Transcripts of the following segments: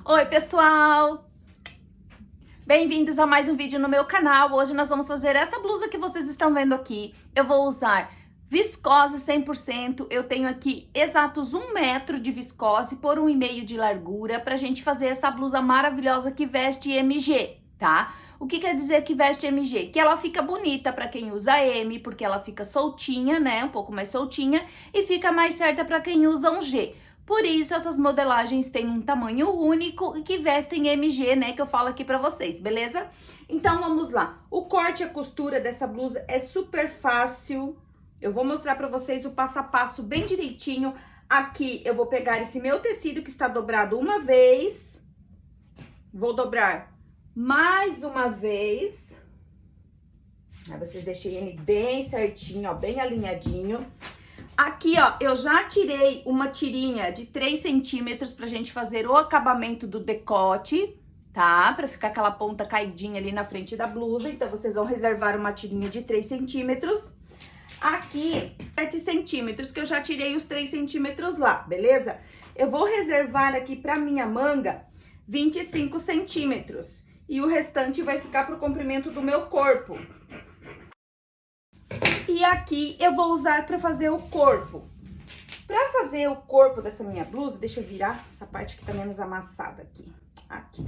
Oi, pessoal! Bem-vindos a mais um vídeo no meu canal. Hoje nós vamos fazer essa blusa que vocês estão vendo aqui. Eu vou usar viscose 100%. Eu tenho aqui exatos 1 metro de viscose por 1,5 de largura pra gente fazer essa blusa maravilhosa que veste MG, tá? O que quer dizer que veste MG? Que ela fica bonita pra quem usa M, porque ela fica soltinha, né? Um pouco mais soltinha, e fica mais certa pra quem usa um G. Por isso, essas modelagens têm um tamanho único e que vestem MG, né? Que eu falo aqui pra vocês, beleza? Então, vamos lá. O corte e a costura dessa blusa é super fácil. Eu vou mostrar pra vocês o passo a passo bem direitinho. Aqui, eu vou pegar esse meu tecido que está dobrado uma vez. Vou dobrar mais uma vez. Aí, vocês deixem ele bem certinho, ó, bem alinhadinho. Aqui, ó, eu já tirei uma tirinha de 3 centímetros pra gente fazer o acabamento do decote, tá? Pra ficar aquela ponta caidinha ali na frente da blusa. Então, vocês vão reservar uma tirinha de 3 centímetros. Aqui, 7 centímetros, que eu já tirei os 3 centímetros lá, beleza? Eu vou reservar aqui pra minha manga 25 centímetros. E o restante vai ficar pro comprimento do meu corpo. E aqui eu vou usar para fazer o corpo. Para fazer o corpo dessa minha blusa, deixa eu virar essa parte que tá menos amassada aqui. Aqui.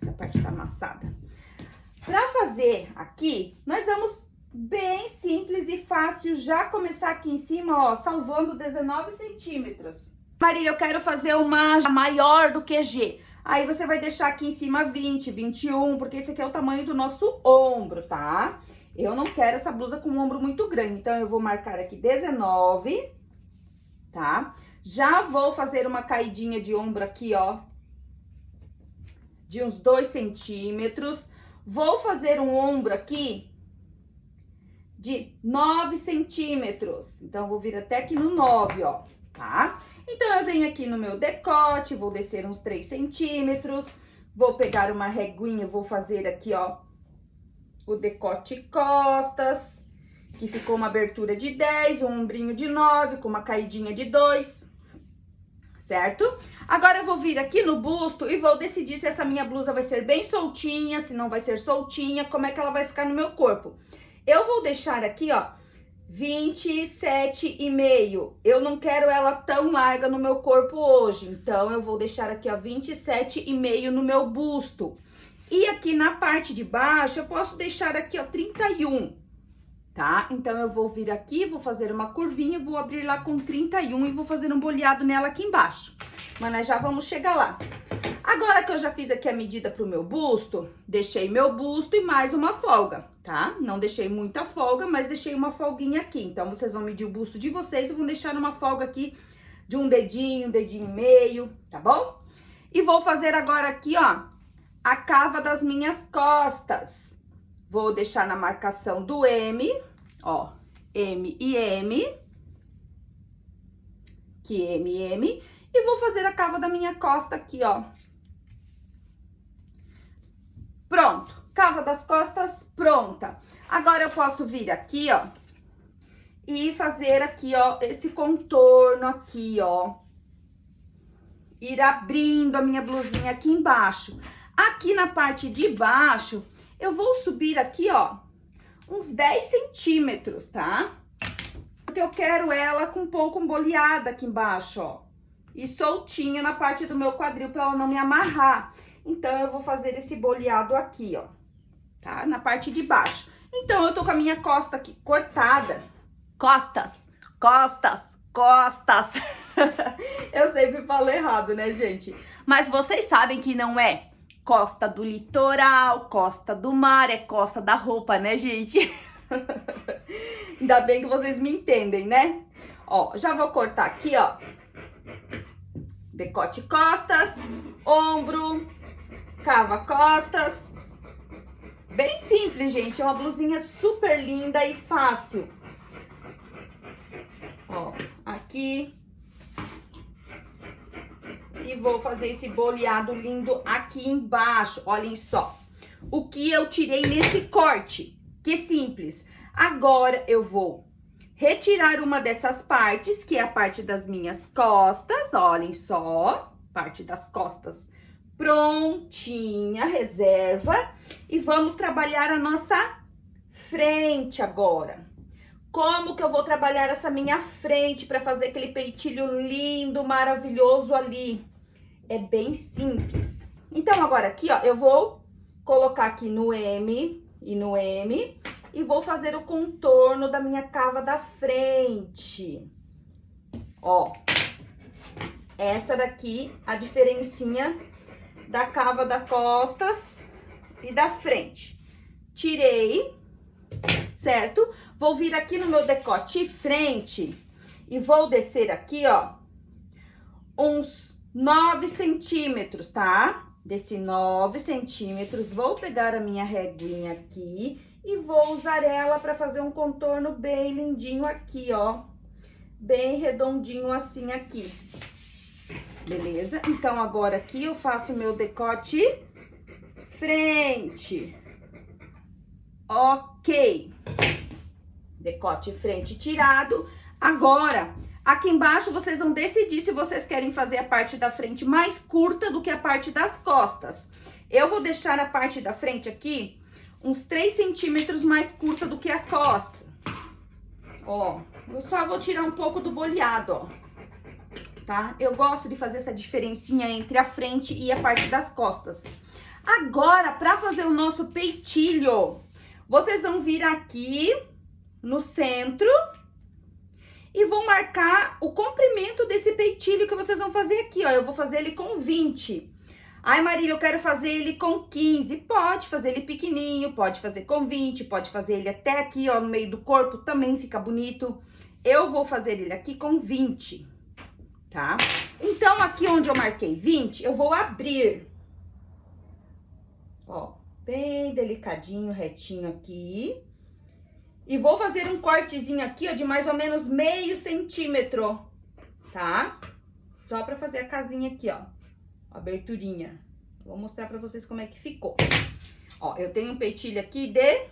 Essa parte tá amassada. Para fazer aqui, nós vamos bem simples e fácil já começar aqui em cima, ó, salvando 19 centímetros. Maria, eu quero fazer uma maior do que G. Aí você vai deixar aqui em cima 20, 21, porque esse aqui é o tamanho do nosso ombro, tá? Eu não quero essa blusa com um ombro muito grande, então eu vou marcar aqui 19, tá? Já vou fazer uma caidinha de ombro aqui, ó, de uns 2 centímetros. Vou fazer um ombro aqui de 9 centímetros. Então, eu vou vir até aqui no 9, ó, tá? Então, eu venho aqui no meu decote, vou descer uns 3 centímetros, vou pegar uma reguinha, vou fazer aqui, ó, o decote costas, que ficou uma abertura de 10, um ombrinho de 9, com uma caidinha de 2, certo? Agora eu vou vir aqui no busto e vou decidir se essa minha blusa vai ser bem soltinha, se não vai ser soltinha, como é que ela vai ficar no meu corpo. Eu vou deixar aqui, ó, 27,5. Eu não quero ela tão larga no meu corpo hoje, então eu vou deixar aqui, ó, 27,5 no meu busto. E aqui na parte de baixo, eu posso deixar aqui, ó, 31, tá? Então, eu vou vir aqui, vou fazer uma curvinha, vou abrir lá com 31 e vou fazer um boleado nela aqui embaixo. Mas nós já vamos chegar lá. Agora que eu já fiz aqui a medida pro meu busto, deixei meu busto e mais uma folga, tá? Não deixei muita folga, mas deixei uma folguinha aqui. Então, vocês vão medir o busto de vocês e vão deixar uma folga aqui de um dedinho e meio, tá bom? E vou fazer agora aqui, ó, a cava das minhas costas. Vou deixar na marcação do M, ó, M e M, que M e M, e vou fazer a cava da minha costa aqui, ó. Pronto, cava das costas pronta. Agora eu posso vir aqui, ó, e fazer aqui, ó, esse contorno aqui, ó. Ir abrindo a minha blusinha aqui embaixo. Aqui na parte de baixo, eu vou subir aqui, ó, uns 10 centímetros, tá? Porque eu quero ela com um pouco boleada aqui embaixo, ó. E soltinha na parte do meu quadril, pra ela não me amarrar. Então, eu vou fazer esse boleado aqui, ó, tá? Na parte de baixo. Então, eu tô com a minha costa aqui cortada. Costas, costas, costas. Eu sempre falo errado, né, gente? Mas vocês sabem que não é costa do litoral, costa do mar, é costa da roupa, né, gente? Ainda bem que vocês me entendem, né? Ó, já vou cortar aqui, ó. Decote costas, ombro, cava costas. Bem simples, gente. É uma blusinha super linda e fácil. Ó, aqui. E vou fazer esse boleado lindo aqui embaixo, olhem só. O que eu tirei nesse corte, que simples. Agora, eu vou retirar uma dessas partes, que é a parte das minhas costas, olhem só. parte das costas prontinha, reserva. E vamos trabalhar a nossa frente agora. Como que eu vou trabalhar essa minha frente para fazer aquele peitilho lindo, maravilhoso ali? É bem simples. Então, agora aqui, ó, eu vou colocar aqui no M e no M e vou fazer o contorno da minha cava da frente. Ó, essa daqui, a diferencinha da cava das costas e da frente. Tirei, certo? Vou vir aqui no meu decote frente e vou descer aqui, ó, uns 9 centímetros, tá? Desci 9 centímetros, vou pegar a minha reguinha aqui e vou usar ela para fazer um contorno bem lindinho aqui, ó. Bem redondinho assim aqui. Beleza? Então, agora aqui eu faço meu decote frente. Ok. Decote frente tirado. Agora, aqui embaixo vocês vão decidir se vocês querem fazer a parte da frente mais curta do que a parte das costas. Eu vou deixar a parte da frente aqui uns 3 centímetros mais curta do que a costa. Ó, eu só vou tirar um pouco do boleado, ó. Tá? Eu gosto de fazer essa diferencinha entre a frente e a parte das costas. Agora, para fazer o nosso peitilho, vocês vão vir aqui no centro e vão marcar o comprimento desse peitilho que vocês vão fazer aqui, ó. Eu vou fazer ele com 20. Ai, Marília, eu quero fazer ele com 15. Pode fazer ele pequenininho, pode fazer com 20, pode fazer ele até aqui, ó, no meio do corpo, também fica bonito. Eu vou fazer ele aqui com 20. Tá? Então, aqui onde eu marquei 20, eu vou abrir. Ó, bem delicadinho, retinho aqui. E vou fazer um cortezinho aqui, ó, de mais ou menos meio centímetro, tá? Só pra fazer a casinha aqui, ó. Aberturinha. Vou mostrar pra vocês como é que ficou. Ó, eu tenho um peitilho aqui de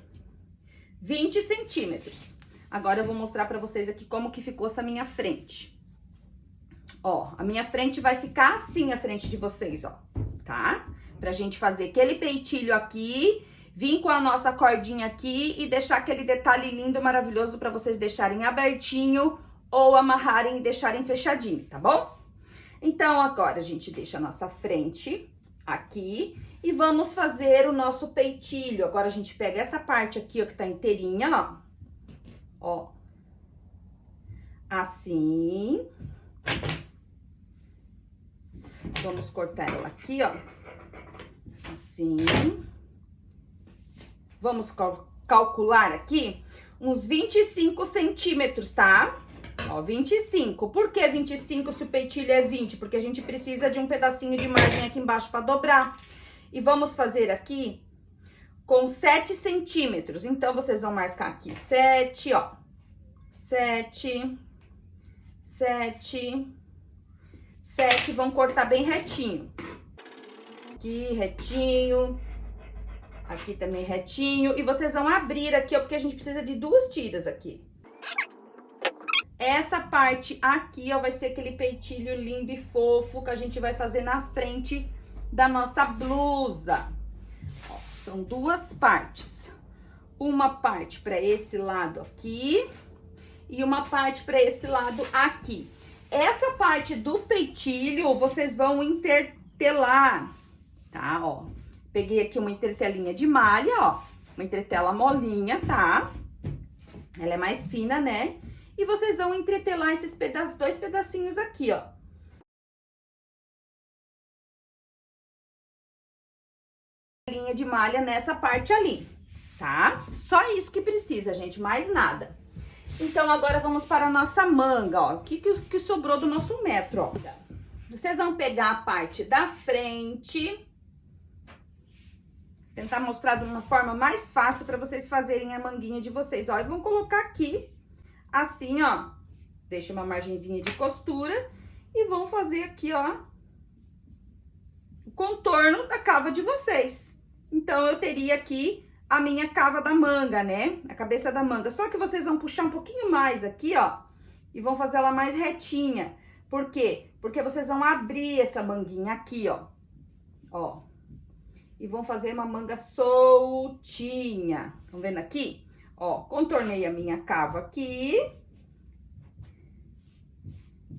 20 centímetros. Agora, eu vou mostrar pra vocês aqui como que ficou essa minha frente. Ó, a minha frente vai ficar assim, a frente de vocês, ó, tá? Pra gente fazer aquele peitilho aqui, vir com a nossa cordinha aqui e deixar aquele detalhe lindo, maravilhoso pra vocês deixarem abertinho ou amarrarem e deixarem fechadinho, tá bom? Então, agora a gente deixa a nossa frente aqui e vamos fazer o nosso peitilho. Agora, a gente pega essa parte aqui, ó, que tá inteirinha, ó. Ó. Assim. Vamos cortar ela aqui, ó, assim. Vamos calcular aqui uns 25 centímetros, tá? Ó, 25. Por que 25 se o peitilho é 20? Porque a gente precisa de um pedacinho de margem aqui embaixo para dobrar. E vamos fazer aqui com 7 centímetros. Então, vocês vão marcar aqui 7, ó. 7, 7... 7, vão cortar bem retinho. Aqui, retinho. Aqui também retinho. E vocês vão abrir aqui, ó, porque a gente precisa de 2 tiras aqui. Essa parte aqui, ó, vai ser aquele peitilho lindo e fofo que a gente vai fazer na frente da nossa blusa. Ó, são 2 partes. Uma parte para esse lado aqui e uma parte para esse lado aqui. Essa parte do peitilho, vocês vão intertelar, tá? Ó, peguei aqui uma entretelinha de malha, ó. Uma entretela molinha, tá? Ela é mais fina, né? E vocês vão entretelar esses 2 pedacinhos aqui, ó. Linha de malha nessa parte ali, tá? Só isso que precisa, gente, mais nada. Então, agora vamos para a nossa manga, ó. O que sobrou do nosso metro, ó. Vocês vão pegar a parte da frente. Tentar mostrar de uma forma mais fácil para vocês fazerem a manguinha de vocês, ó. E vão colocar aqui, assim, ó. Deixa uma margenzinha de costura. E vão fazer aqui, ó, o contorno da cava de vocês. Então, eu teria aqui a minha cava da manga, né? A cabeça da manga. Só que vocês vão puxar um pouquinho mais aqui, ó. E vão fazer ela mais retinha. Por quê? Porque vocês vão abrir essa manguinha aqui, ó. Ó. E vão fazer uma manga soltinha. Estão vendo aqui? Ó, contornei a minha cava aqui.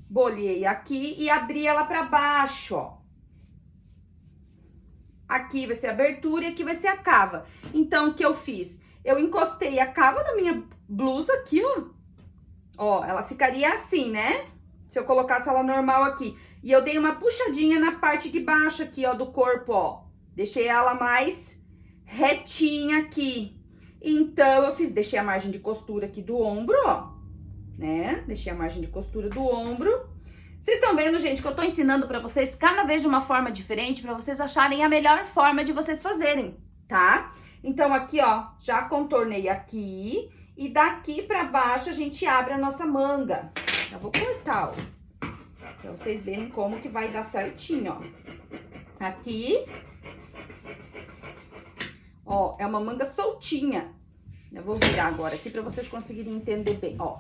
Bolhei aqui e abri ela pra baixo, ó. Aqui vai ser a abertura e aqui vai ser a cava. Então, o que eu fiz? Eu encostei a cava da minha blusa aqui, ó. Ó, ela ficaria assim, né? Se eu colocasse ela normal aqui. E eu dei uma puxadinha na parte de baixo aqui, ó, do corpo, ó. Deixei ela mais retinha aqui. Então, eu deixei a margem de costura aqui do ombro, ó. Né? Deixei a margem de costura do ombro. Vocês estão vendo, gente, que eu tô ensinando pra vocês cada vez de uma forma diferente, pra vocês acharem a melhor forma de vocês fazerem, tá? Então, aqui, ó, já contornei aqui. E daqui pra baixo, a gente abre a nossa manga. Já vou cortar, ó. Pra vocês verem como que vai dar certinho, ó. Aqui. Ó, é uma manga soltinha. Eu vou virar agora aqui pra vocês conseguirem entender bem, ó.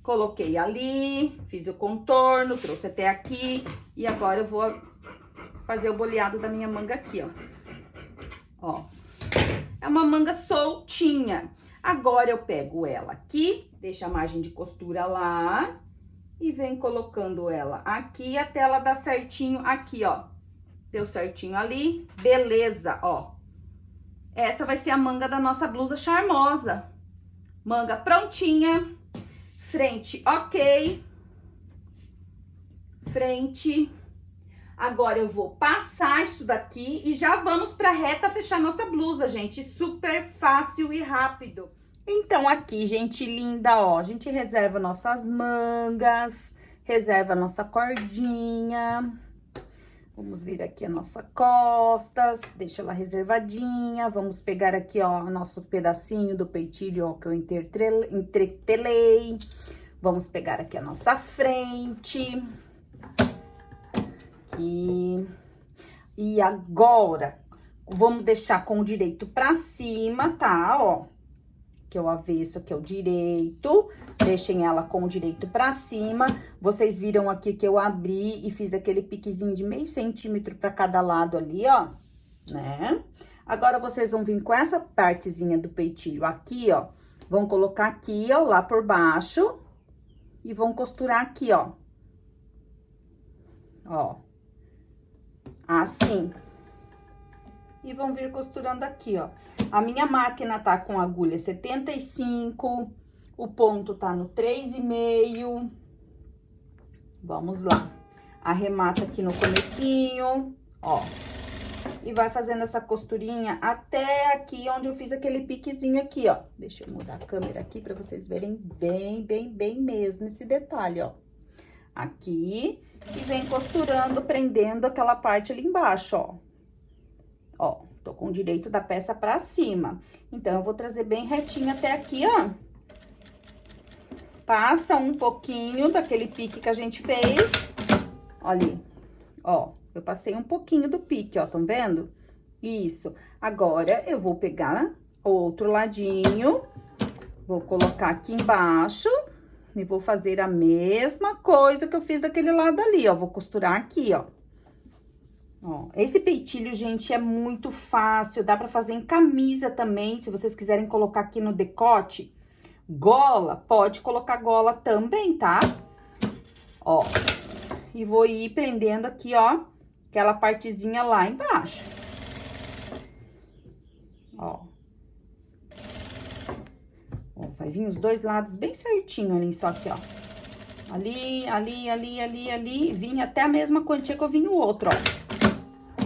Coloquei ali, fiz o contorno, trouxe até aqui. E agora eu vou fazer o boleado da minha manga aqui, ó. Ó. É uma manga soltinha. Agora, eu pego ela aqui, deixo a margem de costura lá. E venho colocando ela aqui até ela dar certinho aqui, ó. Deu certinho ali. Beleza, ó. Essa vai ser a manga da nossa blusa charmosa. Manga prontinha. Frente, ok. Frente. Agora, eu vou passar isso daqui e já vamos pra reta fechar nossa blusa, gente. Super fácil e rápido. Então, aqui, gente linda, ó, a gente reserva nossas mangas, reserva a nossa cordinha. Vamos vir aqui a nossa costas, deixa ela reservadinha. Vamos pegar aqui, ó, o nosso pedacinho do peitilho, ó, que eu entretelei. Vamos pegar aqui a nossa frente. Aqui. E agora, vamos deixar com o direito pra cima, tá? Ó, que é o avesso, aqui é o direito. Deixem ela com o direito pra cima. Vocês viram aqui que eu abri e fiz aquele piquezinho de meio centímetro pra cada lado ali, ó, né? Agora, vocês vão vir com essa partezinha do peitinho aqui, ó. Vão colocar aqui, ó, lá por baixo. E vão costurar aqui, ó. Ó. Assim. E vão vir costurando aqui, ó. A minha máquina tá com agulha 75, o ponto tá no 3,5. Vamos lá. Arremata aqui no comecinho, ó. E vai fazendo essa costurinha até aqui onde eu fiz aquele piquezinho aqui, ó. Deixa eu mudar a câmera aqui pra vocês verem bem mesmo esse detalhe, ó. Aqui, e vem costurando, prendendo aquela parte ali embaixo, ó. Ó, tô com o direito da peça pra cima. Então, eu vou trazer bem retinho até aqui, ó. Passa um pouquinho daquele pique que a gente fez. Olha ali, ó. Eu passei um pouquinho do pique, ó, tão vendo? Isso. Agora, eu vou pegar outro ladinho, vou colocar aqui embaixo e vou fazer a mesma coisa que eu fiz daquele lado ali, ó. Vou costurar aqui, ó. Ó, esse peitilho, gente, é muito fácil, dá pra fazer em camisa também, se vocês quiserem colocar aqui no decote. Gola, pode colocar gola também, tá? Ó, e vou ir prendendo aqui, ó, aquela partezinha lá embaixo. Ó. Ó, vai vir os dois lados bem certinho ali, só que, ó. Ali, vim até a mesma quantia que eu vim o outro, ó.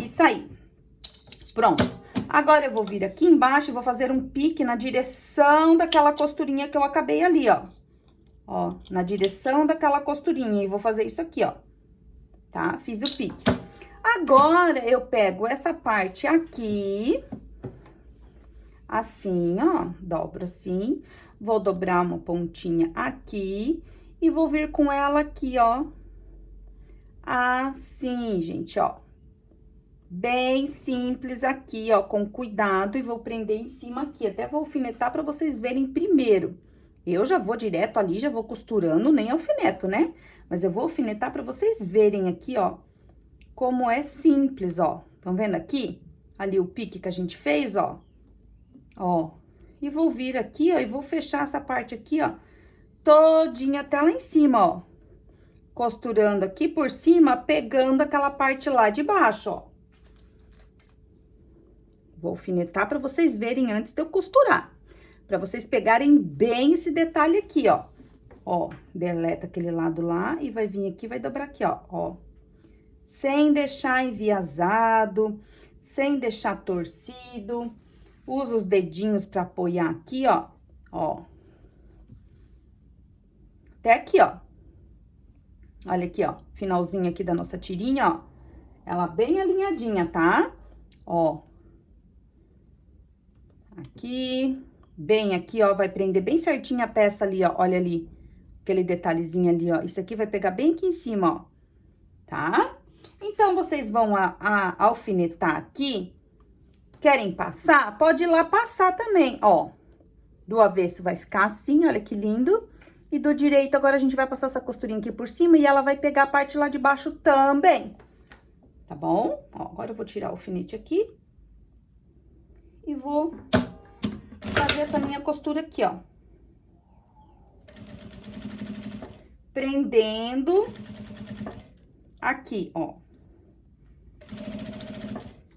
Isso aí. Pronto. Agora, eu vou vir aqui embaixo e vou fazer um pique na direção daquela costurinha que eu acabei ali, ó. Ó, na direção daquela costurinha. E vou fazer isso aqui, ó. Tá? Fiz o pique. Agora, eu pego essa parte aqui, assim, ó, dobro assim, vou dobrar uma pontinha aqui e vou vir com ela aqui, ó, assim, gente, ó, bem simples aqui, ó, com cuidado, e vou prender em cima aqui, até vou alfinetar pra vocês verem primeiro. Eu já vou direto ali, já vou costurando, nem alfineto, né? Mas eu vou alfinetar pra vocês verem aqui, ó, como é simples, ó. Estão vendo aqui? Ali o pique que a gente fez, ó. Ó. E vou vir aqui, ó, e vou fechar essa parte aqui, ó, todinha até lá em cima, ó. Costurando aqui por cima, pegando aquela parte lá de baixo, ó. Vou alfinetar pra vocês verem antes de eu costurar. Pra vocês pegarem bem esse detalhe aqui, ó. Ó, deleta aquele lado lá e vai vir aqui, vai dobrar aqui, ó. Sem deixar enviesado, sem deixar torcido. Usa os dedinhos pra apoiar aqui, ó. Até aqui, ó. Olha aqui, ó, finalzinho aqui da nossa tirinha, ó. Ela bem alinhadinha, tá? Ó. Aqui, bem aqui, ó, vai prender bem certinho a peça ali, ó. Olha ali, aquele detalhezinho ali, ó. Isso aqui vai pegar bem aqui em cima, ó. Tá? Então, vocês vão alfinetar aqui. Querem passar? Pode ir lá passar também, ó. Do avesso vai ficar assim, olha que lindo. E do direito, agora a gente vai passar essa costurinha aqui por cima e ela vai pegar a parte lá de baixo também. Tá bom? Ó, agora eu vou tirar o alfinete aqui. E vou fazer essa minha costura aqui, ó. Prendendo aqui, ó.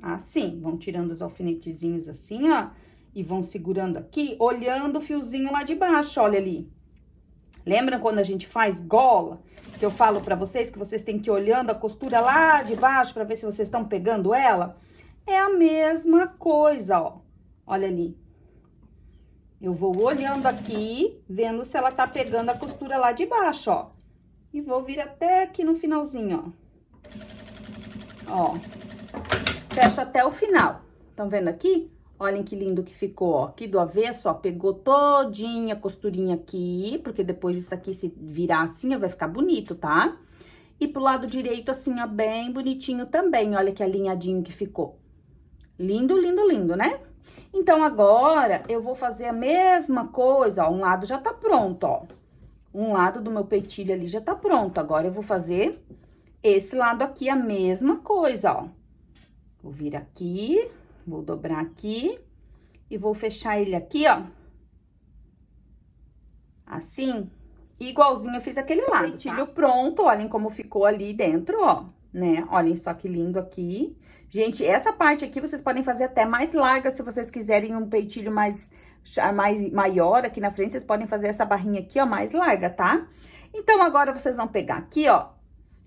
Assim, vão tirando os alfinetezinhos assim, ó. E vão segurando aqui, olhando o fiozinho lá de baixo, olha ali. Lembram quando a gente faz gola? Que eu falo pra vocês que vocês têm que ir olhando a costura lá de baixo pra ver se vocês estão pegando ela? É a mesma coisa, ó. Olha ali. Eu vou olhando aqui, vendo se ela tá pegando a costura lá de baixo, ó. E vou vir até aqui no finalzinho, ó. Ó. Fecho até o final. Estão vendo aqui? Olhem que lindo que ficou, ó. Aqui do avesso, ó, pegou todinha a costurinha aqui, porque depois isso aqui, se virar assim, ó, vai ficar bonito, tá? E pro lado direito, assim, ó, bem bonitinho também. Olha que alinhadinho que ficou. Lindo, lindo, lindo, né? Então, agora, eu vou fazer a mesma coisa, ó. Um lado já tá pronto, ó. Um lado do meu peitilho ali já tá pronto. Agora, eu vou fazer esse lado aqui, a mesma coisa, ó. Vou vir aqui, vou dobrar aqui e vou fechar ele aqui, ó. Assim, igualzinho eu fiz aquele lado, peitilho pronto, olhem como ficou ali dentro, ó, né? Olhem só que lindo aqui. Gente, essa parte aqui vocês podem fazer até mais larga, se vocês quiserem um peitilho maior aqui na frente, vocês podem fazer essa barrinha aqui, ó, mais larga, tá? Então, agora vocês vão pegar aqui, ó,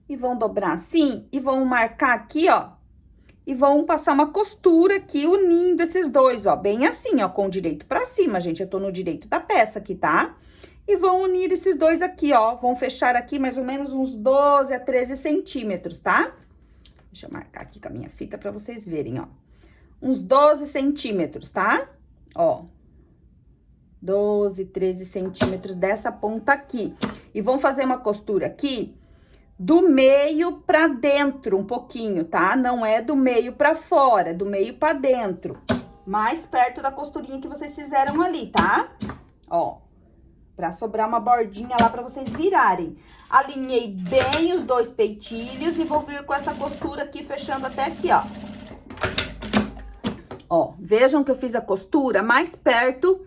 e vão dobrar assim, e vão marcar aqui, ó, e vão passar uma costura aqui, unindo esses dois, ó, bem assim, ó, com o direito pra cima, gente. Eu tô no direito da peça aqui, tá? E vão unir esses dois aqui, ó. Vão fechar aqui mais ou menos uns 12 a 13 centímetros, tá? Deixa eu marcar aqui com a minha fita pra vocês verem, ó. Uns 12 centímetros, tá? Ó. 12, 13 centímetros dessa ponta aqui. E vão fazer uma costura aqui do meio pra dentro, um pouquinho, tá? Não é do meio pra fora, é do meio pra dentro. Mais perto da costurinha que vocês fizeram ali, tá? Ó, pra sobrar uma bordinha lá pra vocês virarem. Alinhei bem os dois peitilhos e vou vir com essa costura aqui, fechando até aqui, ó. Ó, vejam que eu fiz a costura mais perto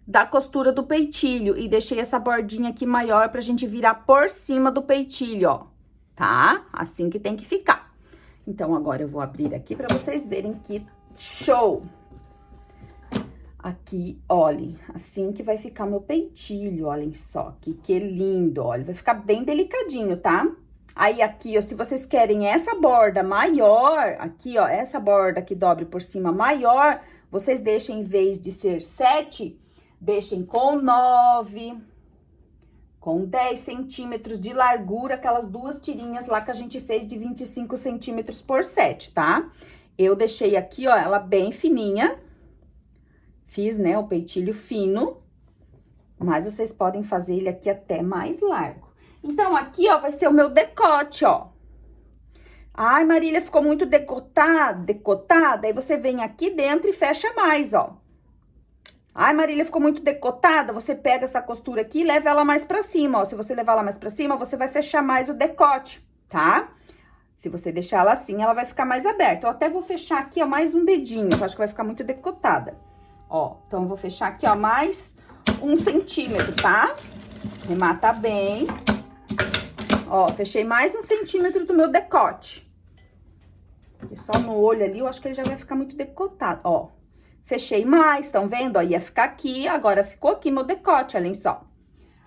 da costura do peitilho e deixei essa bordinha aqui maior pra gente virar por cima do peitilho, ó. Tá? Assim que tem que ficar. Então, agora eu vou abrir aqui pra vocês verem que show! Aqui, olhem, assim que vai ficar meu peitilho, olhem só, aqui, que lindo, olha, vai ficar bem delicadinho, tá? Aí, aqui, ó, se vocês querem essa borda maior, aqui, ó, essa borda que dobre por cima maior, vocês deixem, em vez de ser 7, deixem com 9... com 10 centímetros de largura, aquelas duas tirinhas lá que a gente fez de 25 centímetros por 7, tá? Eu deixei aqui, ó, ela bem fininha. Fiz, né, o peitilho fino. Mas vocês podem fazer ele aqui até mais largo. Então, aqui, ó, vai ser o meu decote, ó. Ai, Marília, ficou muito decotada. Aí você vem aqui dentro e fecha mais, ó. Ai, Marília, ficou muito decotada. Você pega essa costura aqui e leva ela mais pra cima, ó. Se você levar ela mais pra cima, você vai fechar mais o decote, tá? Se você deixar ela assim, ela vai ficar mais aberta. Eu até vou fechar aqui, ó, mais um dedinho, que eu acho que vai ficar muito decotada. Ó, então eu vou fechar aqui, ó, mais 1 centímetro, tá? Remata bem. Ó, fechei mais 1 centímetro do meu decote. Porque só no olho ali, eu acho que ele já vai ficar muito decotado, ó. Fechei mais, estão vendo? Ó, ia ficar aqui, agora ficou aqui meu decote, olhem só.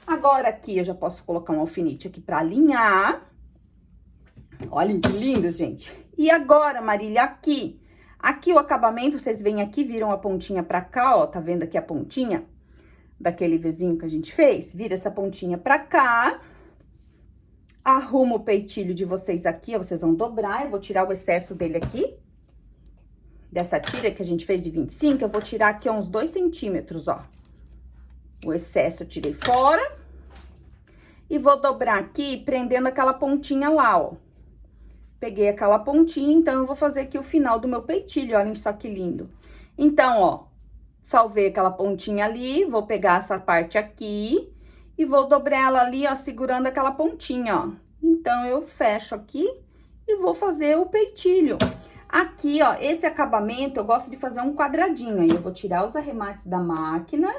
Agora aqui eu já posso colocar um alfinete aqui pra alinhar. Olhem que lindo, gente. E agora, Marília, aqui. Aqui o acabamento, vocês vêm aqui, viram a pontinha pra cá, ó. Tá vendo aqui a pontinha daquele vizinho que a gente fez? Vira essa pontinha pra cá. Arruma o peitilho de vocês aqui, ó. Vocês vão dobrar, eu vou tirar o excesso dele aqui. Dessa tira que a gente fez de 25, eu vou tirar aqui uns 2 centímetros, ó. O excesso eu tirei fora. E vou dobrar aqui, prendendo aquela pontinha lá, ó. Peguei aquela pontinha, então eu vou fazer aqui o final do meu peitilho, olhem só que lindo. Então, ó, salvei aquela pontinha ali, vou pegar essa parte aqui e vou dobrar ela ali, ó, segurando aquela pontinha, ó. Então, eu fecho aqui e vou fazer o peitilho. Aqui, ó, esse acabamento, eu gosto de fazer um quadradinho, aí eu vou tirar os arremates da máquina.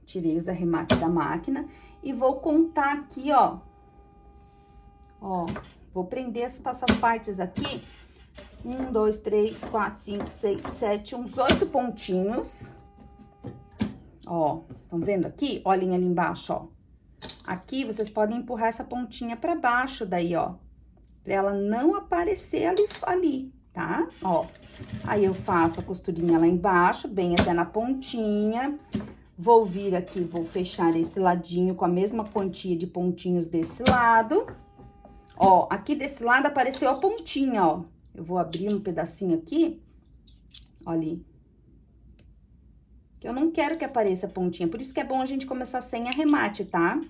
Tirei os arremates da máquina e vou contar aqui, ó. Ó, vou prender essas partes aqui. 1, 2, 3, 4, 5, 6, 7, uns 8 pontinhos. Ó, estão vendo aqui? Olhem ali embaixo, ó. Aqui, vocês podem empurrar essa pontinha pra baixo daí, ó. Pra ela não aparecer ali, tá? Ó, aí eu faço a costurinha lá embaixo, bem até na pontinha. Vou vir aqui, vou fechar esse ladinho com a mesma quantia de pontinhos desse lado. Ó, aqui desse lado apareceu a pontinha, ó. Eu vou abrir um pedacinho aqui, olha ali. Que eu não quero que apareça a pontinha, por isso que é bom a gente começar sem arremate, tá?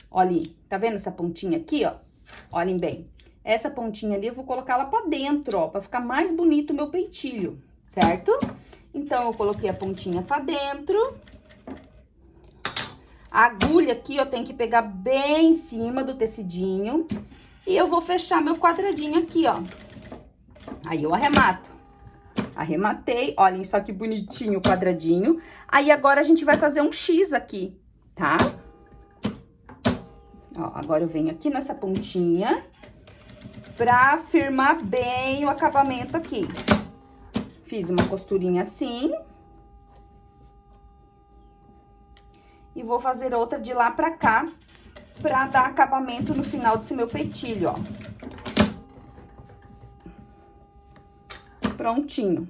Olha ali, tá vendo essa pontinha aqui, ó? Olhem bem. Essa pontinha ali eu vou colocar ela pra dentro, ó, pra ficar mais bonito o meu peitilho, certo? Então, eu coloquei a pontinha pra dentro. A agulha aqui, ó, tem que pegar bem em cima do tecidinho. E eu vou fechar meu quadradinho aqui, ó. Aí eu arremato. Arrematei, olhem só que bonitinho o quadradinho. Aí agora a gente vai fazer um X aqui, tá? Ó, agora eu venho aqui nessa pontinha pra firmar bem o acabamento aqui. Fiz uma costurinha assim. E vou fazer outra de lá pra cá, pra dar acabamento no final desse meu peitilho, ó. Prontinho.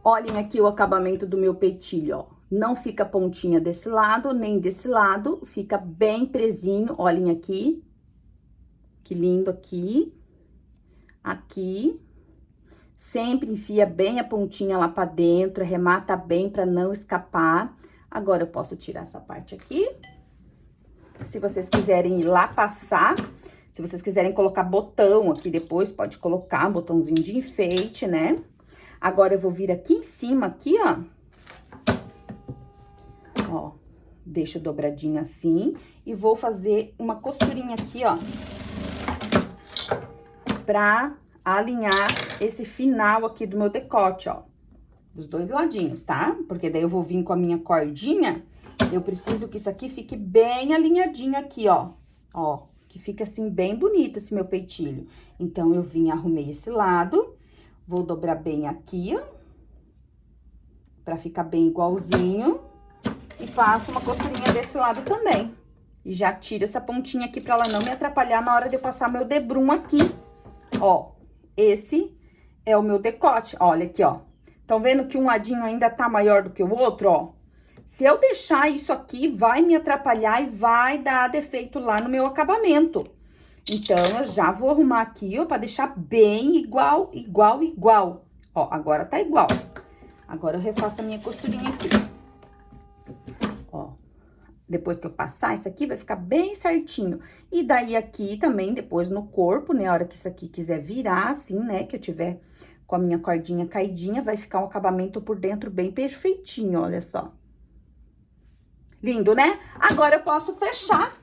Olhem aqui o acabamento do meu peitilho, ó. Não fica pontinha desse lado, nem desse lado, fica bem presinho, olhem aqui. Que lindo aqui. Aqui. Sempre enfia bem a pontinha lá pra dentro, arremata bem pra não escapar. Agora, eu posso tirar essa parte aqui. Se vocês quiserem ir lá passar, se vocês quiserem colocar botão aqui depois, pode colocar um botãozinho de enfeite, né? Agora, eu vou vir aqui em cima, aqui, ó. Ó, deixo dobradinho assim e vou fazer uma costurinha aqui, ó. Pra alinhar esse final aqui do meu decote, ó. Dos dois ladinhos, tá? Porque daí eu vou vir com a minha cordinha, eu preciso que isso aqui fique bem alinhadinho aqui, ó. Ó, que fique assim bem bonito esse meu peitilho. Então, eu vim, arrumei esse lado, vou dobrar bem aqui, ó. Pra ficar bem igualzinho. E faço uma costurinha desse lado também. E já tiro essa pontinha aqui pra ela não me atrapalhar na hora de eu passar meu debrum aqui. Ó, esse é o meu decote, olha aqui, ó. Estão vendo que um ladinho ainda tá maior do que o outro, ó? Se eu deixar isso aqui, vai me atrapalhar e vai dar defeito lá no meu acabamento. Então, eu já vou arrumar aqui, ó, pra deixar bem igual, igual, igual. Ó, agora tá igual. Agora, eu refaço a minha costurinha aqui. Ó, depois que eu passar, isso aqui vai ficar bem certinho. E daí, aqui também, depois no corpo, né, a hora que isso aqui quiser virar, assim, né, que eu tiver com a minha cordinha caidinha, vai ficar um acabamento por dentro bem perfeitinho, olha só. Lindo, né? Agora eu posso fechar.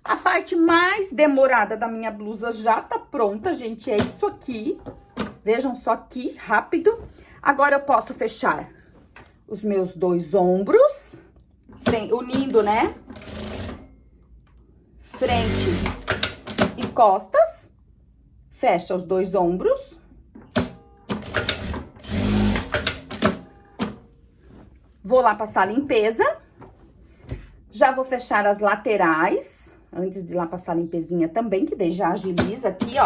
A parte mais demorada da minha blusa já tá pronta, gente, é isso aqui. Vejam só aqui, rápido. Agora eu posso fechar os meus dois ombros, unindo, né? Frente e costas. Fecha os dois ombros. Vou lá passar a limpeza. Já vou fechar as laterais, antes de ir lá passar a limpezinha também, que daí já agiliza aqui, ó.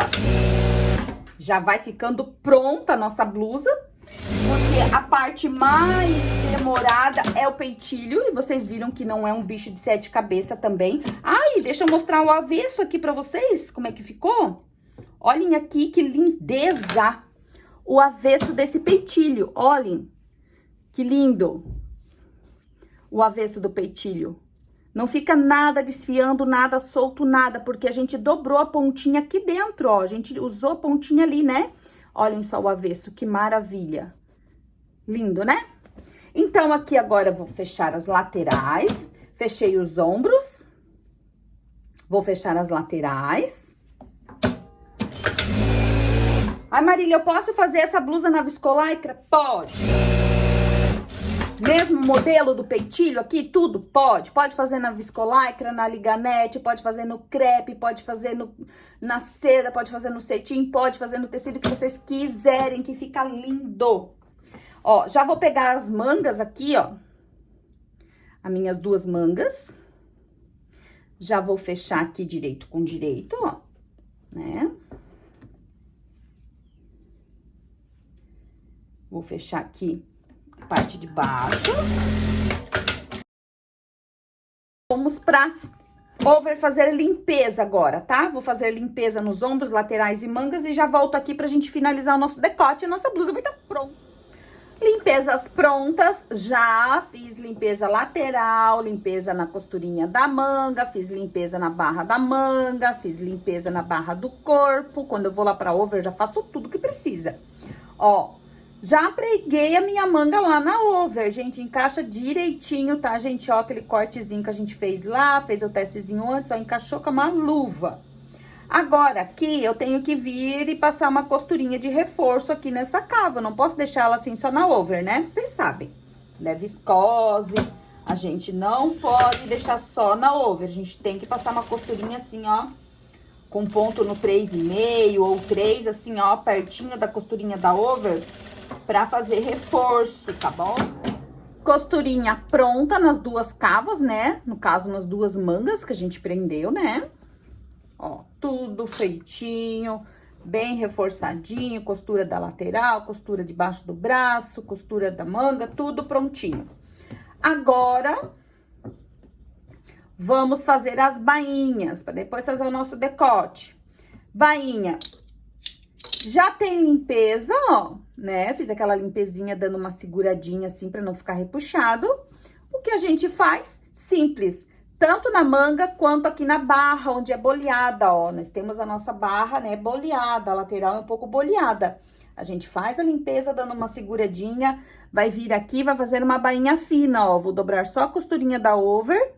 Já vai ficando pronta a nossa blusa, porque a parte mais demorada é o peitilho, e vocês viram que não é um bicho de 7 cabeças também. Ai, deixa eu mostrar o avesso aqui pra vocês, como é que ficou. Olhem aqui que lindeza o avesso desse peitilho, olhem que lindo o avesso do peitilho. Não fica nada desfiando, nada solto, nada, porque a gente dobrou a pontinha aqui dentro, ó. A gente usou a pontinha ali, né? Olhem só o avesso, que maravilha. Lindo, né? Então, aqui agora eu vou fechar as laterais. Fechei os ombros. Vou fechar as laterais. Ai, Marília, eu posso fazer essa blusa na viscolaicra? Pode. Mesmo modelo do peitilho aqui, tudo pode. Pode fazer na viscolaicra, na liganete, pode fazer no crepe, pode fazer na seda, pode fazer no cetim, pode fazer no tecido que vocês quiserem, que fica lindo. Ó, já vou pegar as mangas aqui, ó. As minhas duas mangas. Já vou fechar aqui direito com direito, ó. Né? Vou fechar aqui parte de baixo. Vamos pra over fazer limpeza agora, tá? Vou fazer limpeza nos ombros, laterais e mangas e já volto aqui pra gente finalizar o nosso decote. A nossa blusa vai estar pronta. Limpezas prontas, já fiz limpeza lateral, limpeza na costurinha da manga, fiz limpeza na barra da manga, fiz limpeza na barra do corpo. Quando eu vou lá pra over, já faço tudo que precisa. Ó, já preguei a minha manga lá na over, gente, encaixa direitinho, tá, gente? Ó, aquele cortezinho que a gente fez lá, fez o testezinho antes, ó, encaixou com uma luva. Agora, aqui, eu tenho que vir e passar uma costurinha de reforço aqui nessa cava, eu não posso deixar ela assim só na over, né? Vocês sabem, né? Viscose, a gente não pode deixar só na over, a gente tem que passar uma costurinha assim, ó, com ponto no 3,5 ou 3, assim, ó, pertinho da costurinha da over, pra fazer reforço, tá bom? Costurinha pronta nas duas cavas, né? No caso, nas duas mangas que a gente prendeu, né? Ó, tudo feitinho, bem reforçadinho, costura da lateral, costura debaixo do braço, costura da manga, tudo prontinho. Agora, vamos fazer as bainhas, para depois fazer o nosso decote. Bainha, já tem limpeza, ó, né? Fiz aquela limpezinha dando uma seguradinha assim para não ficar repuxado. O que a gente faz? Simples, tanto na manga quanto aqui na barra, onde é boleada, ó. Nós temos a nossa barra, né, boleada, a lateral é um pouco boleada. A gente faz a limpeza dando uma seguradinha, vai vir aqui, vai fazer uma bainha fina, ó. Vou dobrar só a costurinha da over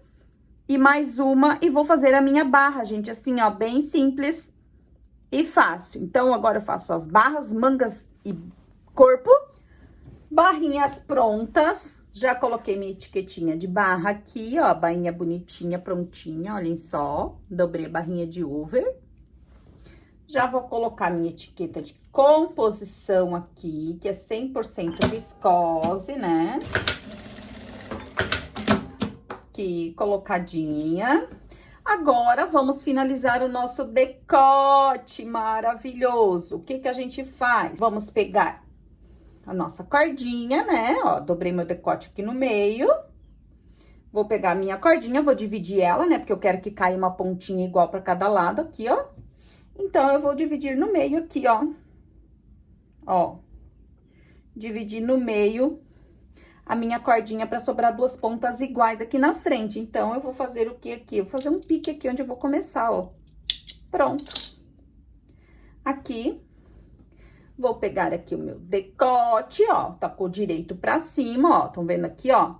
e mais uma e vou fazer a minha barra, gente, assim, ó, bem simples e fácil. Então, agora eu faço as barras, mangas e corpo. Barrinhas prontas. Já coloquei minha etiquetinha de barra aqui, ó. Bainha bonitinha, prontinha, olhem só. Dobrei a barrinha de over. Já vou colocar minha etiqueta de composição aqui, que é 100% viscose, né? Aqui, colocadinha. Agora, vamos finalizar o nosso decote maravilhoso. O que que a gente faz? Vamos pegar a nossa cordinha, né? Ó, dobrei meu decote aqui no meio. Vou pegar a minha cordinha, vou dividir ela, né? Porque eu quero que caia uma pontinha igual pra cada lado aqui, ó. Então, eu vou dividir no meio aqui, ó. Ó. Dividir no meio a minha cordinha pra sobrar duas pontas iguais aqui na frente. Então, eu vou fazer o que aqui? Eu vou fazer um pique aqui onde eu vou começar, ó. Pronto. Aqui. Vou pegar aqui o meu decote, ó, tacou direito pra cima, ó, tão vendo aqui, ó?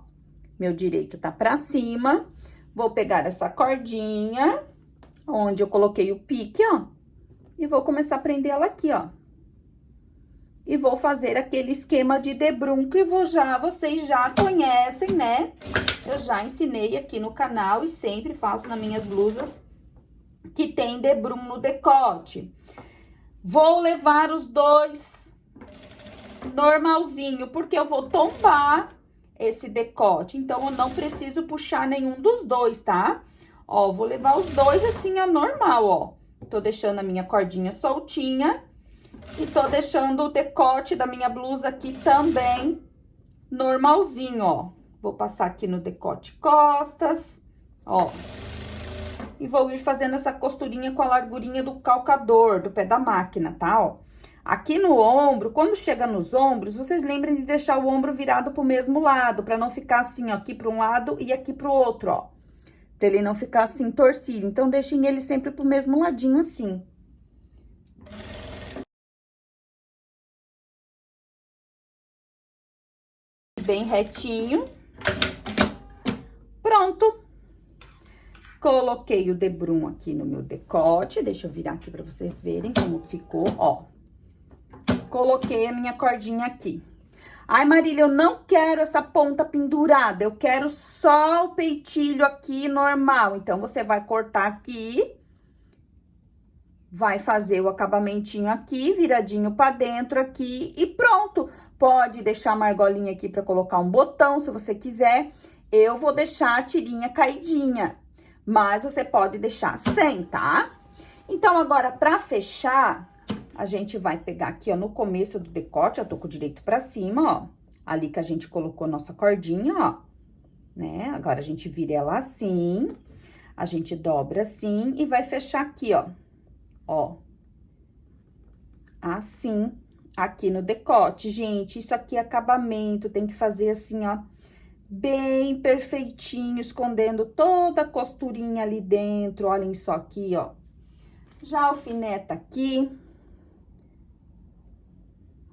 Meu direito tá pra cima. Vou pegar essa cordinha, onde eu coloquei o pique, ó, e vou começar a prender ela aqui, ó. E vou fazer aquele esquema de debrum que vocês já conhecem, né? Eu já ensinei aqui no canal e sempre faço nas minhas blusas que tem debrum no decote. Vou levar os dois normalzinho, porque eu vou tombar esse decote. Então, eu não preciso puxar nenhum dos dois, tá? Ó, vou levar os dois assim, ó, normal, ó. Tô deixando a minha cordinha soltinha. E tô deixando o decote da minha blusa aqui também normalzinho, ó. Vou passar aqui no decote costas, ó. E vou ir fazendo essa costurinha com a largurinha do calcador, do pé da máquina, tá, ó. Aqui no ombro, quando chega nos ombros, vocês lembrem de deixar o ombro virado pro mesmo lado, pra não ficar assim, ó, aqui pra um lado e aqui pro outro, ó. Pra ele não ficar assim torcido. Então, deixem ele sempre pro mesmo ladinho assim. Bem retinho. Pronto. Coloquei o debrum aqui no meu decote. Deixa eu virar aqui pra vocês verem como ficou, ó. Coloquei a minha cordinha aqui. Ai, Marília, eu não quero essa ponta pendurada. Eu quero só o peitilho aqui normal. Então, você vai cortar aqui. Vai fazer o acabamentinho aqui, viradinho pra dentro aqui e pronto. Pode deixar uma argolinha aqui pra colocar um botão, se você quiser. Eu vou deixar a tirinha caidinha, mas você pode deixar sem, tá? Então, agora, pra fechar, a gente vai pegar aqui, ó, no começo do decote, eu tô com o direito pra cima, ó. Ali que a gente colocou nossa cordinha, ó, né? Agora, a gente vira ela assim, a gente dobra assim e vai fechar aqui, ó. Ó, assim, aqui no decote, gente, isso aqui é acabamento, tem que fazer assim, ó, bem perfeitinho, escondendo toda a costurinha ali dentro, olhem só aqui, ó. Já alfineta aqui,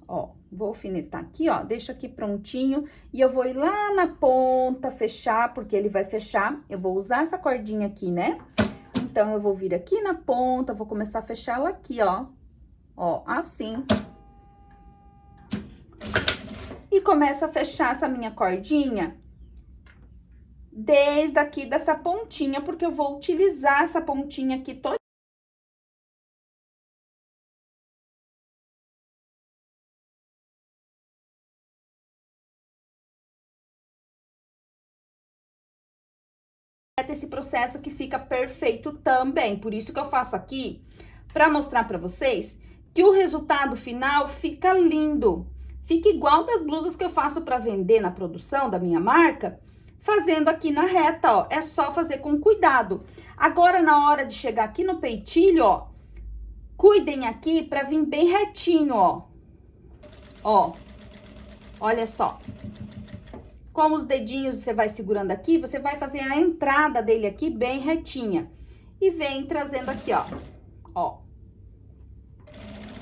ó, vou alfinetar aqui, ó, deixo aqui prontinho, e eu vou ir lá na ponta fechar, porque ele vai fechar, eu vou usar essa cordinha aqui, né? Então, eu vou vir aqui na ponta, vou começar a fechar ela aqui, ó. Ó, assim. E começo a fechar essa minha cordinha desde aqui dessa pontinha, porque eu vou utilizar essa pontinha aqui toda. Esse processo que fica perfeito também. Por isso que eu faço aqui, pra mostrar pra vocês que o resultado final fica lindo. Fica igual das blusas que eu faço pra vender na produção da minha marca, fazendo aqui na reta, ó. É só fazer com cuidado. Agora, na hora de chegar aqui no peitilho, ó, cuidem aqui pra vir bem retinho, ó. Ó, olha só. Com os dedinhos você vai segurando aqui, você vai fazer a entrada dele aqui bem retinha. E vem trazendo aqui, ó. Ó.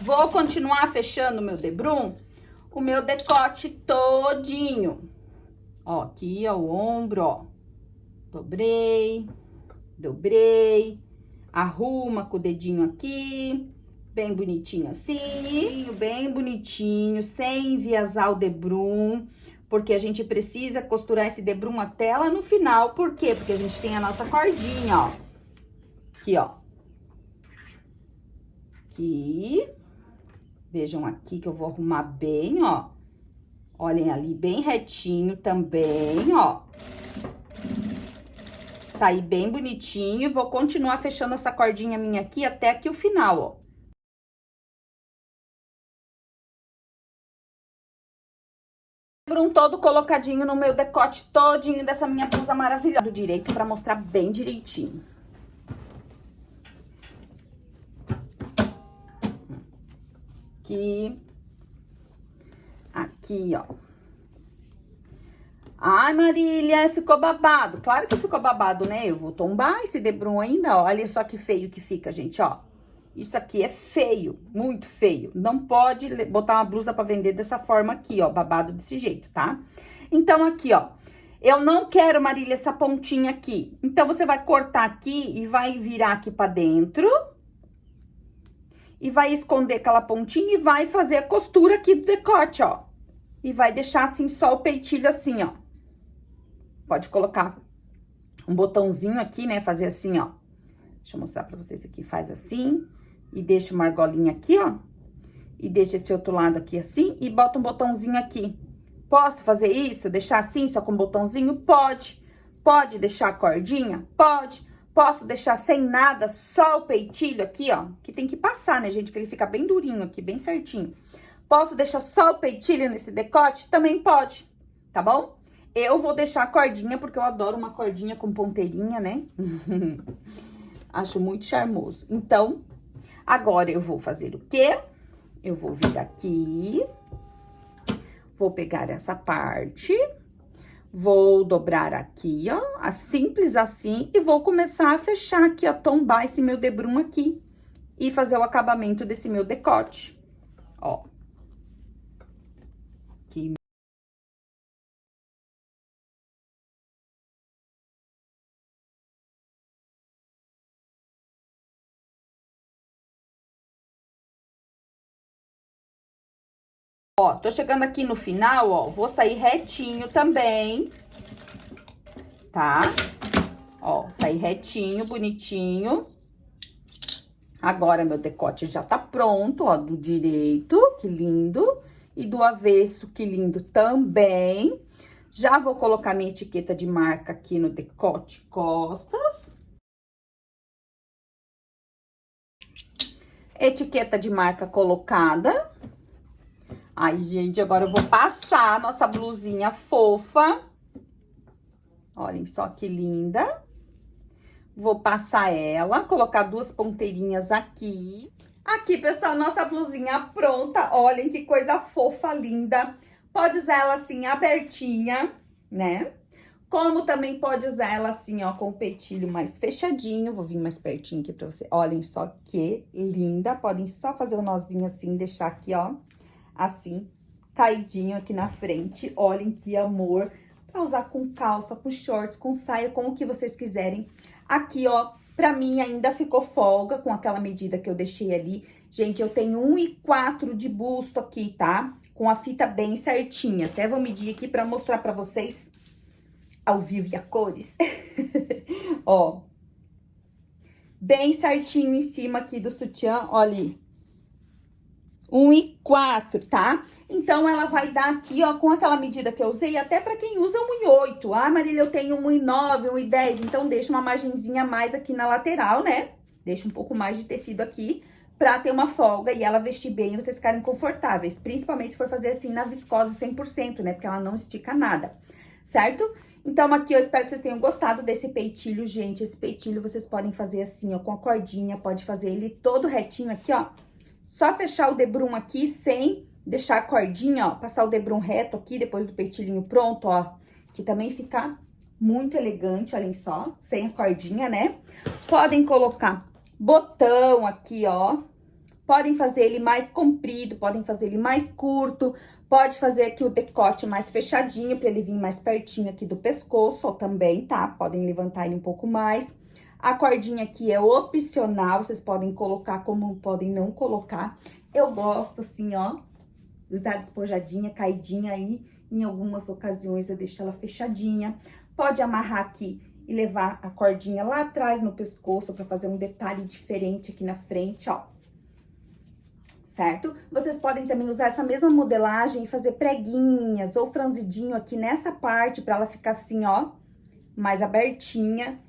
Vou continuar fechando o meu debrum, o meu decote todinho. Ó, aqui, ó, o ombro, ó. Dobrei, dobrei. Arruma com o dedinho aqui, bem bonitinho assim. Bem bonitinho, sem enviesar o debrum. Porque a gente precisa costurar esse debrum até lá no final. Por quê? Porque a gente tem a nossa cordinha, ó. Aqui, ó. Aqui. Vejam aqui que eu vou arrumar bem, ó. Olhem ali, bem retinho também, ó. Sair bem bonitinho. Vou continuar fechando essa cordinha minha aqui até aqui o final, ó. Um todo colocadinho no meu decote todinho dessa minha blusa maravilhosa do direito pra mostrar bem direitinho. Aqui. Aqui, ó. Ai, Marília, ficou babado. Claro que ficou babado, né? Eu vou tombar esse debrum ainda, ó. Olha só que feio que fica, gente, ó. Isso aqui é feio, muito feio. Não pode botar uma blusa pra vender dessa forma aqui, ó, babado desse jeito, tá? Então, aqui, ó, eu não quero, Marília, essa pontinha aqui. Então, você vai cortar aqui e vai virar aqui pra dentro. E vai esconder aquela pontinha e vai fazer a costura aqui do decote, ó. E vai deixar assim, só o peitilho assim, ó. Pode colocar um botãozinho aqui, né, fazer assim, ó. Deixa eu mostrar pra vocês aqui, faz assim... E deixa uma argolinha aqui, ó. E deixa esse outro lado aqui assim. E bota um botãozinho aqui. Posso fazer isso? Deixar assim, só com um botãozinho? Pode. Pode deixar a cordinha? Pode. Posso deixar sem nada, só o peitilho aqui, ó. Que tem que passar, né, gente? Que ele fica bem durinho aqui, bem certinho. Posso deixar só o peitilho nesse decote? Também pode, tá bom? Eu vou deixar a cordinha, porque eu adoro uma cordinha com ponteirinha, né? Acho muito charmoso. Então... Agora, eu vou fazer o quê? Eu vou vir aqui, vou pegar essa parte, vou dobrar aqui, ó, simples assim, e vou começar a fechar aqui, ó, tombar esse meu debrum aqui e fazer o acabamento desse meu decote, ó. Aqui. Ó, tô chegando aqui no final, ó, vou sair retinho também, tá? Ó, sair retinho, bonitinho. Agora, meu decote já tá pronto, ó, do direito, que lindo. E do avesso, que lindo também. Já vou colocar minha etiqueta de marca aqui no decote costas. Etiqueta de marca colocada. Ai, gente, agora eu vou passar a nossa blusinha fofa. Olhem só que linda. Vou passar ela, colocar duas ponteirinhas aqui. Aqui, pessoal, nossa blusinha pronta. Olhem que coisa fofa, linda. Pode usar ela assim, abertinha, né? Como também pode usar ela assim, ó, com o peitilho mais fechadinho. Vou vir mais pertinho aqui pra você. Olhem só que linda. Podem só fazer um nozinho assim, deixar aqui, ó. Assim, caidinho aqui na frente. Olhem que amor. Pra usar com calça, com shorts, com saia, com o que vocês quiserem. Aqui, ó, pra mim ainda ficou folga com aquela medida que eu deixei ali. Gente, eu tenho 1,4 de busto aqui, tá? Com a fita bem certinha. Até vou medir aqui pra mostrar pra vocês ao vivo e a cores. Ó. Bem certinho em cima aqui do sutiã, olha ali. 1,4, tá? Então, ela vai dar aqui, ó, com aquela medida que eu usei, até pra quem usa 1,8. Ah, Marília, eu tenho 1,9, 1,10, então deixa uma margenzinha a mais aqui na lateral, né? Deixa um pouco mais de tecido aqui, pra ter uma folga e ela vestir bem e vocês ficarem confortáveis. Principalmente se for fazer assim na viscose 100%, né? Porque ela não estica nada, certo? Então, aqui eu espero que vocês tenham gostado desse peitilho, gente. Esse peitilho vocês podem fazer assim, ó, com a cordinha, pode fazer ele todo retinho aqui, ó. Só fechar o debrum aqui sem deixar a cordinha, ó, passar o debrum reto aqui, depois do peitilhinho pronto, ó. Que também fica muito elegante, olhem só, sem a cordinha, né? Podem colocar botão aqui, ó. Podem fazer ele mais comprido, podem fazer ele mais curto. Pode fazer aqui o decote mais fechadinho, pra ele vir mais pertinho aqui do pescoço, ó, também, tá? Podem levantar ele um pouco mais. A cordinha aqui é opcional, vocês podem colocar como podem não colocar. Eu gosto assim, ó, de usar despojadinha, caidinha aí. Em algumas ocasiões eu deixo ela fechadinha. Pode amarrar aqui e levar a cordinha lá atrás no pescoço pra fazer um detalhe diferente aqui na frente, ó. Certo? Vocês podem também usar essa mesma modelagem e fazer preguinhas ou franzidinho aqui nessa parte pra ela ficar assim, ó, mais abertinha.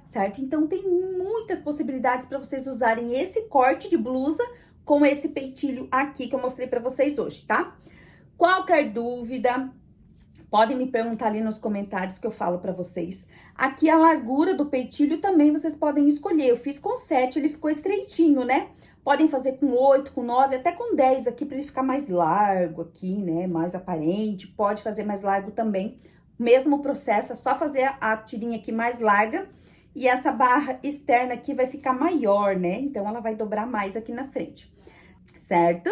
Certo? Então, tem muitas possibilidades para vocês usarem esse corte de blusa com esse peitilho aqui que eu mostrei para vocês hoje, tá? Qualquer dúvida, podem me perguntar ali nos comentários que eu falo para vocês. Aqui a largura do peitilho também vocês podem escolher. Eu fiz com 7, ele ficou estreitinho, né? Podem fazer com 8, com 9, até com 10 aqui para ele ficar mais largo aqui, né? Mais aparente. Pode fazer mais largo também. Mesmo processo, é só fazer a tirinha aqui mais larga. E essa barra externa aqui vai ficar maior, né? Então, ela vai dobrar mais aqui na frente, certo?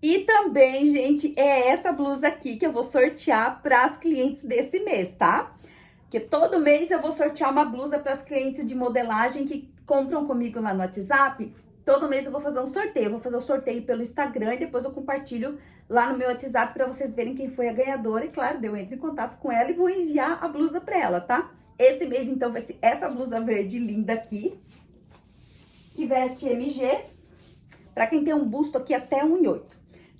E também, gente, é essa blusa aqui que eu vou sortear para as clientes desse mês, tá? Porque todo mês eu vou sortear uma blusa para as clientes de modelagem que compram comigo lá no WhatsApp. Todo mês eu vou fazer um sorteio. Eu vou fazer o sorteio pelo Instagram e depois eu compartilho lá no meu WhatsApp para vocês verem quem foi a ganhadora. E claro, eu entro em contato com ela e vou enviar a blusa para ela, tá? Esse mês, então, vai ser essa blusa verde linda aqui, que veste MG, para quem tem um busto aqui até 1,8,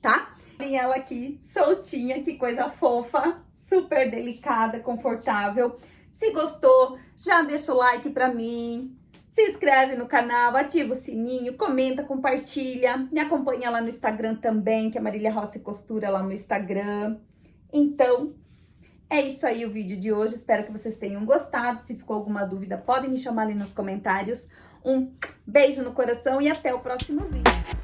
tá? Tem ela aqui soltinha, que coisa fofa, super delicada, confortável. Se gostou, já deixa o like pra mim, se inscreve no canal, ativa o sininho, comenta, compartilha. Me acompanha lá no Instagram também, que é Marília Rossi Costura lá no Instagram. Então, é isso aí o vídeo de hoje. Espero que vocês tenham gostado. Se ficou alguma dúvida, podem me chamar ali nos comentários. Um beijo no coração e até o próximo vídeo.